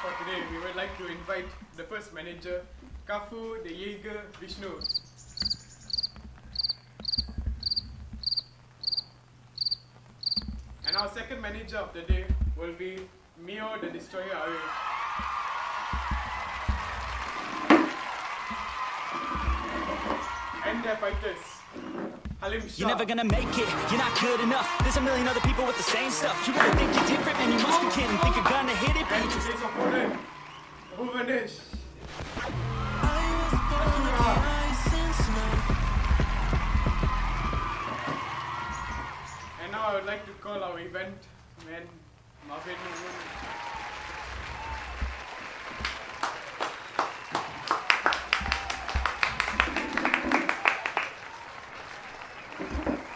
for today, we would like to invite the first manager, Kafu, the Jaeger, Vishnu. And our second manager of the day will be Mio, the Destroyer Ari. And their fighters, Halim Shah. You're never gonna make it, you're not good enough. There's a million other people with the same stuff. You really think you're different, man, you must be kidding. Think you're gonna hit it, but And you just... his opponent, Bhuvanesh. And now I would like to call our event man, Marvin.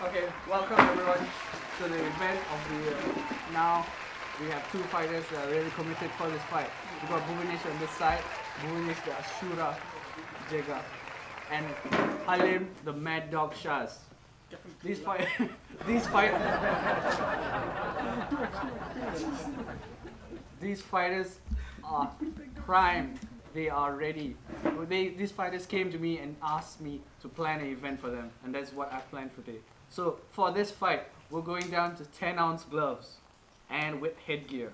Okay, welcome everyone to the event of the year. Now we have two fighters that are really committed for this fight. We got Bhuvanesh on this side, Bhuvanesh the Ashura Jega, and Halim the Mad Dog Shaz. These fighters are primed. They are ready. These fighters came to me and asked me to plan an event for them, and that's what I planned for today. So for this fight, we're going down to 10-ounce gloves and with headgear.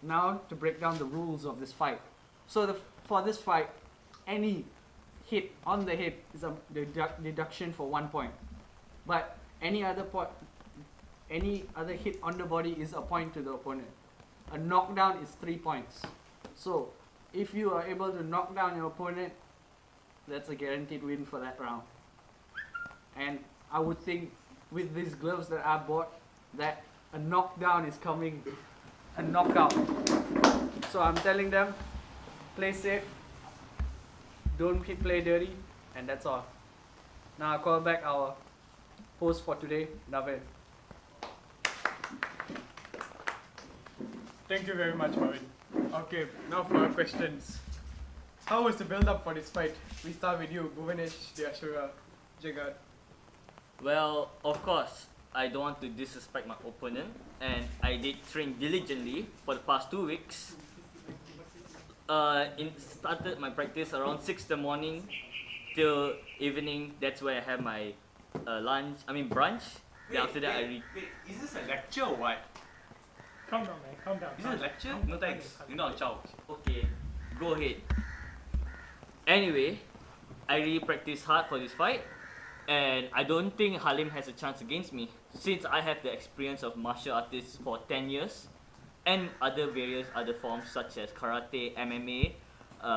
Now to break down the rules of this fight. So for this fight, any hit on the head is a deduction for 1 point. But any other hit on the body is a point to the opponent. A knockdown is 3 points. So if you are able to knock down your opponent, that's a guaranteed win for that round. And I would think with these gloves that I bought, that a knockdown is coming, a knockout. So I'm telling them, play safe, don't play dirty, and that's all. Now I call back our host for today, Navin. Thank you very much, Marvin. Okay, now for our questions. How was the build-up for this fight? We start with you, Bhuvanesh, the Ashura, Jagat. Well, of course, I don't want to disrespect my opponent, and I did train diligently for the past 2 weeks. Started my practice around 6 in the morning till evening. That's where I have my brunch. Then after that, Wait, is this a lecture or what? Calm down, man. Calm down. Is it a lecture? No thanks. You're not a child. Okay, go ahead. Anyway, I really practiced hard for this fight, and I don't think Halim has a chance against me, since I have the experience of martial artists for 10 years, and various other forms such as karate, MMA,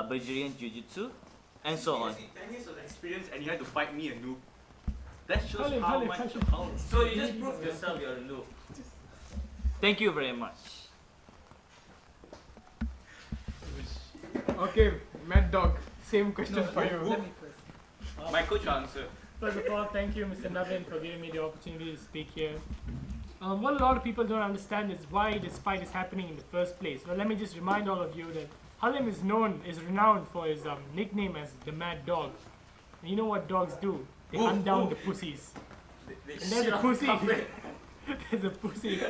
Brazilian Jiu-Jitsu, and so on. 10 years of experience and you had to fight me, a noob. That shows Halim, how Halim, much Halim. how. So you just proved yourself you're a noob. Thank you very much. Okay, Mad Dog, same question for you. Let me first. My coach will answer. First of all, thank you, Mr. Navin, for giving me the opportunity to speak here. What a lot of people don't understand is why this fight is happening in the first place. Well, let me just remind all of you that Halim is renowned for his nickname as the Mad Dog. And you know what dogs do? They hunt down the pussies. And there's a pussy. There's a pussy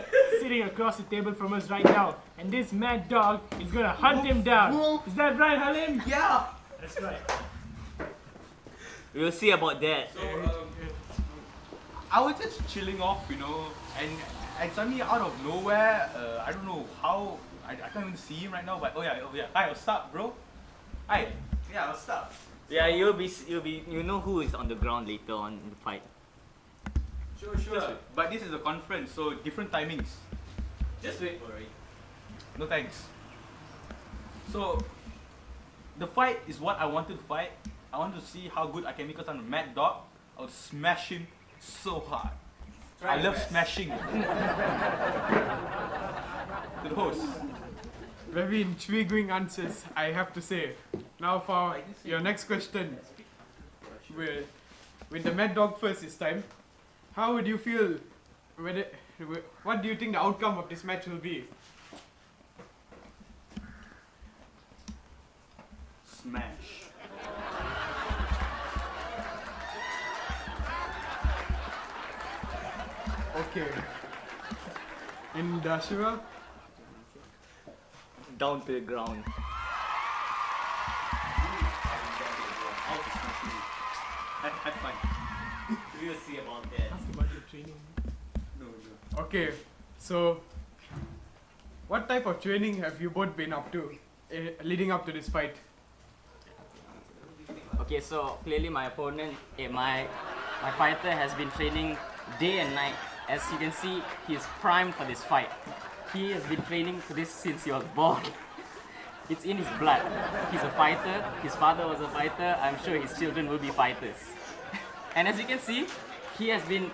sitting across the table from us right now, and this mad dog is gonna hunt him down. Is that right, Halim? Yeah! That's right. We'll see about that. So, I was just chilling off, and suddenly out of nowhere, I don't know how, I can't even see him right now, but oh yeah. Hi, what's up, bro? Hi. Yeah, what's up? Yeah, you know who is on the ground later on in the fight. Sure. But this is a conference, so different timings. Just wait for it. No thanks. So, the fight is what I wanted to fight. I want to see how good I can make because I'm a mad dog. I'll smash him so hard. I love smashing. To the host. Very intriguing answers, I have to say. Now for your next question. With the Mad Dog first this time. How would you feel? What do you think the outcome of this match will be? Smash. Okay. And Ashura? down to the ground. High five. We'll see about that. Ask about your training. No. Okay, so what type of training have you both been up to leading up to this fight? Okay, so clearly my opponent, my fighter has been training day and night. As you can see, he is primed for this fight. He has been training for this since he was born. It's in his blood. He's a fighter. His father was a fighter. I'm sure his children will be fighters. And as you can see, he has been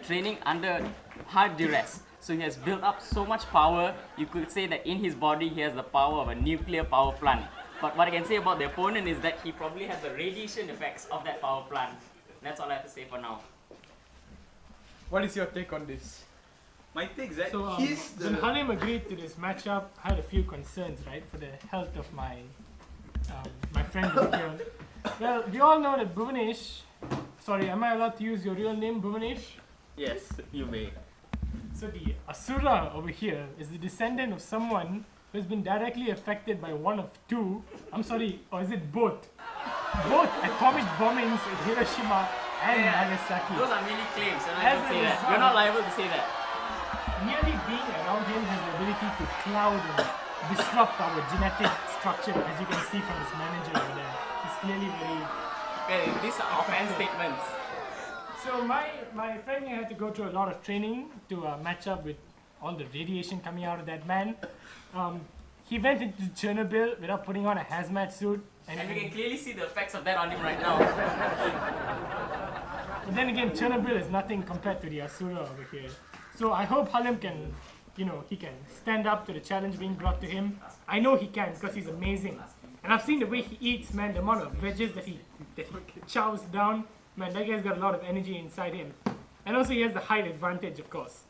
training under hard duress. So he has built up so much power. You could say that in his body he has the power of a nuclear power plant. But what I can say about the opponent is that he probably has the radiation effects of that power plant. That's all I have to say for now. What is your take on this? My take is that So he's when the. Halim agreed to this matchup, I had a few concerns, right, for the health of my my friend over here. Well, we all know that Bhuvanesh. Sorry, am I allowed to use your real name, Bhuvanesh? Yes, you may. So the Asura over here is the descendant of someone who has been directly affected by one of two. I'm sorry, or is it both? Both atomic bombings at Hiroshima and Nagasaki. Those are merely claims. You're not As able to a say that. result- You're not liable to say that. Merely being around him has the ability to cloud and disrupt our genetic structure, as you can see from his manager over there. He's clearly very. Okay, these are offense statements. So my friend here had to go through a lot of training to match up with all the radiation coming out of that man. He went into Chernobyl without putting on a hazmat suit. And we can clearly see the effects of that on him right now. But then again, Chernobyl is nothing compared to the Asura over here. So I hope Halim can, he can stand up to the challenge being brought to him. I know he can because he's amazing. And I've seen the way he eats, man, the amount of veggies that he chows down. Man, that guy's got a lot of energy inside him. And also he has the height advantage, of course.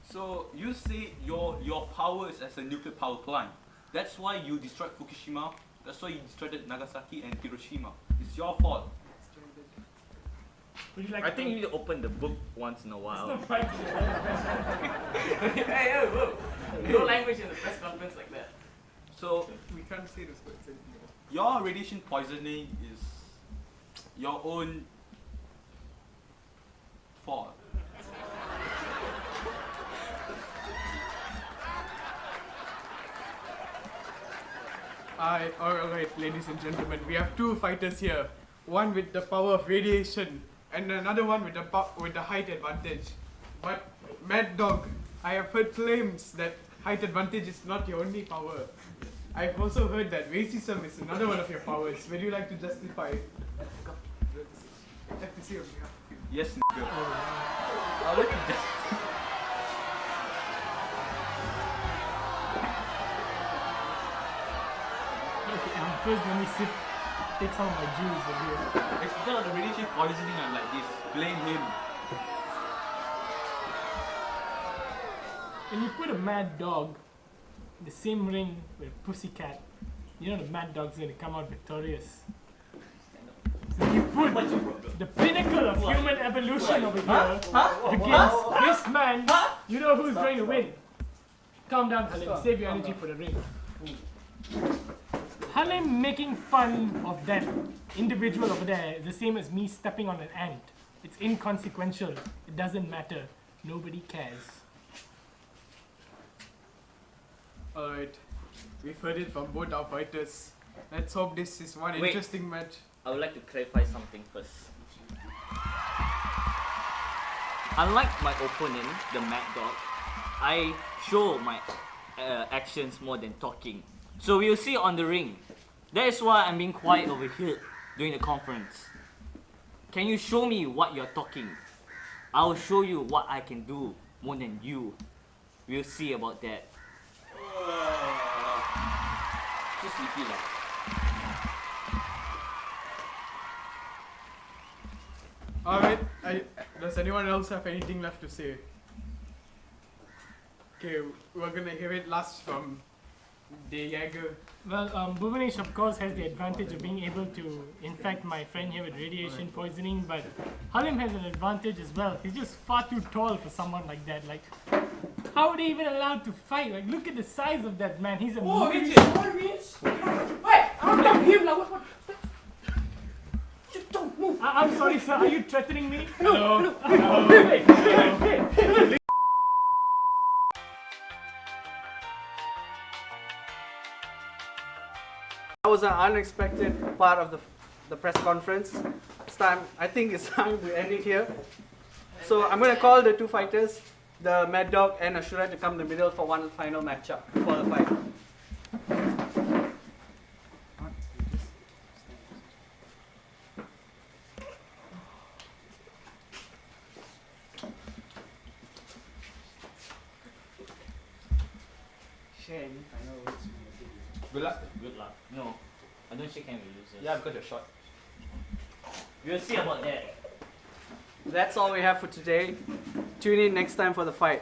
So you say your power is as a nuclear power plant. That's why you destroyed Fukushima. That's why you destroyed Nagasaki and Hiroshima. It's your fault. Would you like I to think you need to open the book once in a while. Hey, whoa. No language in the press conference like that. So We can't say this words anymore. your radiation poisoning is your own fault. Alright, ladies and gentlemen, we have two fighters here. One with the power of radiation, and another one with the height advantage. But Mad Dog, I have heard claims that height advantage is not your only power. I've also heard that racism is another one of your powers. Would you like to justify? I'd like to see on behalf of you. Yes, nigga. I'll let you just. Okay, first let me take some of my juice over here. It's because of the radiation poisoning I'm like this. Blame him. When you put a mad dog in the same ring with a pussycat, you know the mad dog's gonna come out victorious. So you put the pinnacle of human evolution over here against this man, you know who's going to win. Calm down, Halim. Save your energy for the ring. Halim making fun of that individual over there is the same as me stepping on an ant. It's inconsequential. It doesn't matter. Nobody cares. Alright, we've heard it from both our fighters. Let's hope this is one Wait. interesting match. I would like to clarify something first. Unlike my opponent, the Mad Dog, I show my actions more than talking. So we'll see on the ring. That is why I'm being quiet over here during the conference. Can you show me what you're talking? I'll show you what I can do more than you. We'll see about that. Just sleepy lah. Alright, does anyone else have anything left to say? Okay, we're gonna hear it last from the Jaeger. Well, Bhuvanesh of course has the advantage of being able to infect my friend here with radiation poisoning, but Halim has an advantage as well. He's just far too tall for someone like that. Like, How are they even allowed to fight? Like, look at the size of that man. He's a Wait, I'm sorry, sir. Are you threatening me? hello. That was an unexpected part of the press conference. It's time. I think it's time to end it here. So I'm going to call the two fighters, the Mad Dog and Ashura, to come in the middle for one final matchup for the fight. Share any final words you want to say? Good luck. Good luck. No, I don't shake hands with losers. Yeah, because you're short. We'll see about that. That's all we have for today. Tune in next time for the fight.